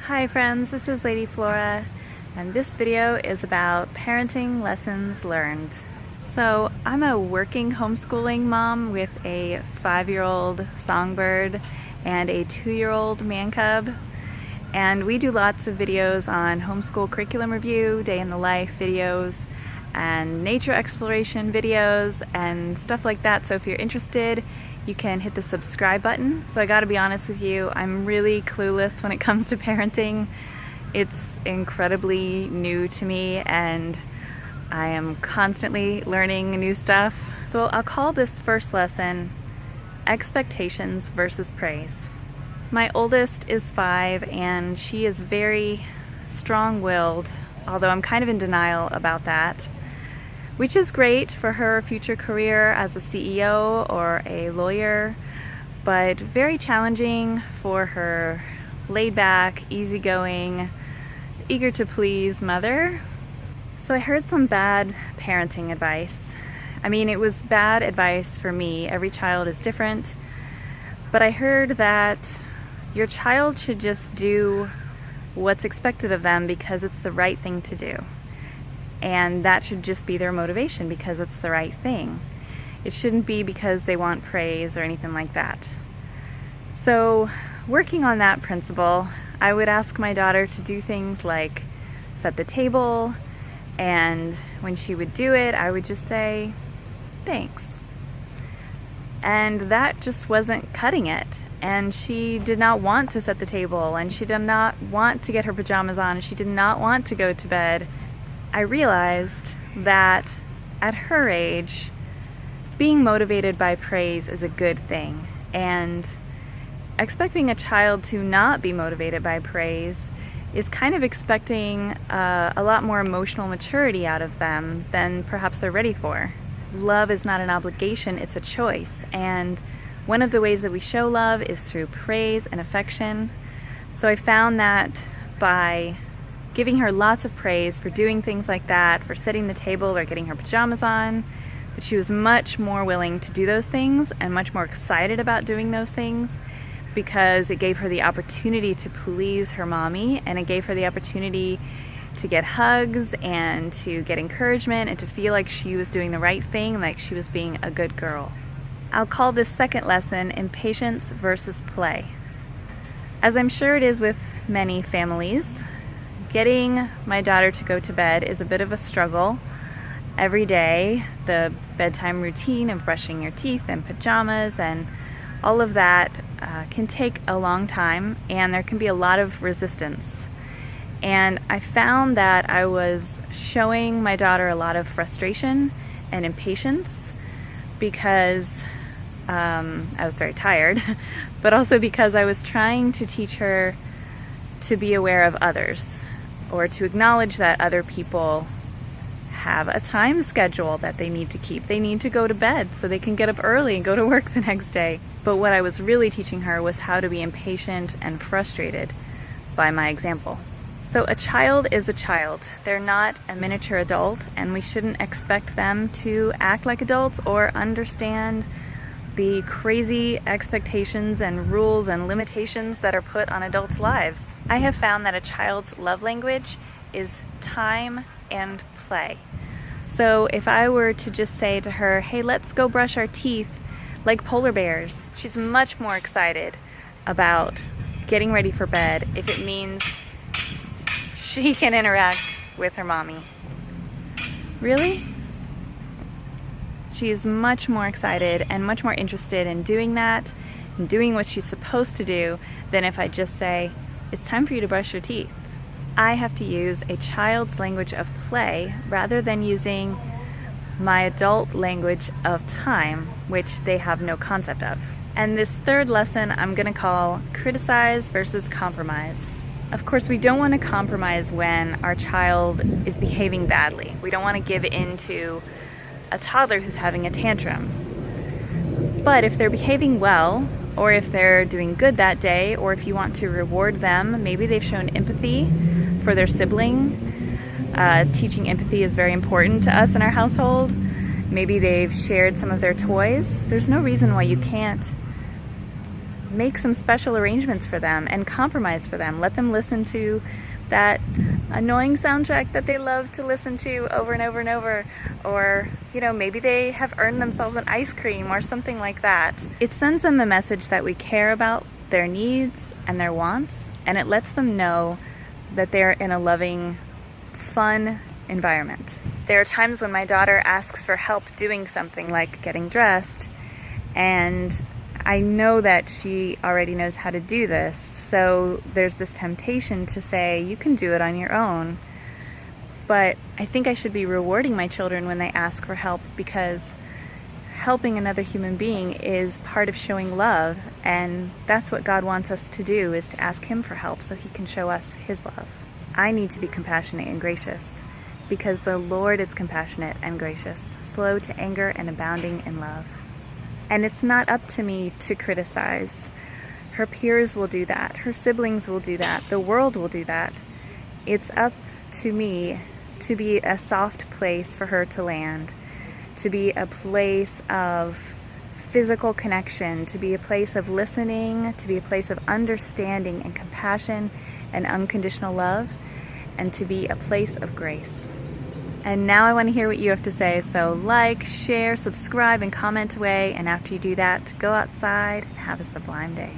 Hi friends, this is Lady Flora, and this video is about parenting lessons learned. So I'm a working homeschooling mom with a 5-year-old songbird and a 2-year-old man cub, and we do lots of videos on homeschool curriculum review, day in the life videos, and nature exploration videos and stuff like that. So if you're interested, you can hit the subscribe button. So I gotta be honest with you, I'm really clueless when it comes to parenting. It's incredibly new to me and I am constantly learning new stuff. So I'll call this first lesson expectations versus praise. My oldest is 5 and she is very strong-willed, although I'm kind of in denial about that, which is great for her future career as a CEO or a lawyer, but very challenging for her laid-back, easygoing, eager to please mother. So I heard some bad parenting advice. I mean, it was bad advice for me. Every child is different, but I heard that your child should just do what's expected of them because it's the right thing to do. And that should just be their motivation because it's the right thing. It shouldn't be because they want praise or anything like that. So working on that principle, I would ask my daughter to do things like set the table, and when she would do it, I would just say, thanks. And that just wasn't cutting it. And she did not want to set the table, and she did not want to get her pajamas on, and she did not want to go to bed. I realized that at her age, being motivated by praise is a good thing, and expecting a child to not be motivated by praise is kind of expecting a lot more emotional maturity out of them than perhaps they're ready for. Love is not an obligation, it's a choice, and one of the ways that we show love is through praise and affection. So I found that by giving her lots of praise for doing things like that, for setting the table or getting her pajamas on, that she was much more willing to do those things and much more excited about doing those things because it gave her the opportunity to please her mommy, and it gave her the opportunity to get hugs and to get encouragement and to feel like she was doing the right thing, like she was being a good girl. I'll call this second lesson impatience versus play. As I'm sure it is with many families, getting my daughter to go to bed is a bit of a struggle every day. The bedtime routine of brushing your teeth and pajamas and all of that can take a long time, and there can be a lot of resistance. And I found that I was showing my daughter a lot of frustration and impatience because I was very tired, but also because I was trying to teach her to be aware of others, or to acknowledge that other people have a time schedule that they need to keep. They need to go to bed so they can get up early and go to work the next day. But what I was really teaching her was how to be impatient and frustrated by my example. So a child is a child. They're not a miniature adult, and we shouldn't expect them to act like adults or understand the crazy expectations and rules and limitations that are put on adults' lives. I have found that a child's love language is time and play. So if I were to just say to her, hey, let's go brush our teeth like polar bears, she's much more excited about getting ready for bed if it means she can interact with her mommy. Really? She's much more excited and much more interested in doing that and doing what she's supposed to do than if I just say, it's time for you to brush your teeth. I have to use a child's language of play rather than using my adult language of time, which they have no concept of. And this third lesson I'm going to call criticize versus compromise. Of course, we don't want to compromise when our child is behaving badly. We don't want to give in to a toddler who's having a tantrum. But if they're behaving well, or if they're doing good that day, or if you want to reward them, maybe they've shown empathy for their sibling. Teaching empathy is very important to us in our household. Maybe they've shared some of their toys. There's no reason why you can't make some special arrangements for them and compromise for them. Let them listen to that annoying soundtrack that they love to listen to over and over and over. Or, you know, maybe they have earned themselves an ice cream or something like that. It sends them a message that we care about their needs and their wants, and it lets them know that they're in a loving, fun environment. There are times when my daughter asks for help doing something like getting dressed, and I know that she already knows how to do this, so there's this temptation to say, you can do it on your own. But I think I should be rewarding my children when they ask for help, because helping another human being is part of showing love, and that's what God wants us to do, is to ask Him for help so He can show us His love. I need to be compassionate and gracious, because the Lord is compassionate and gracious, slow to anger and abounding in love. And it's not up to me to criticize. Her peers will do that. Her siblings will do that. The world will do that. It's up to me to be a soft place for her to land, to be a place of physical connection, to be a place of listening, to be a place of understanding and compassion and unconditional love, and to be a place of grace. And now I want to hear what you have to say, so like, share, subscribe, and comment away, and after you do that, go outside and have a sublime day.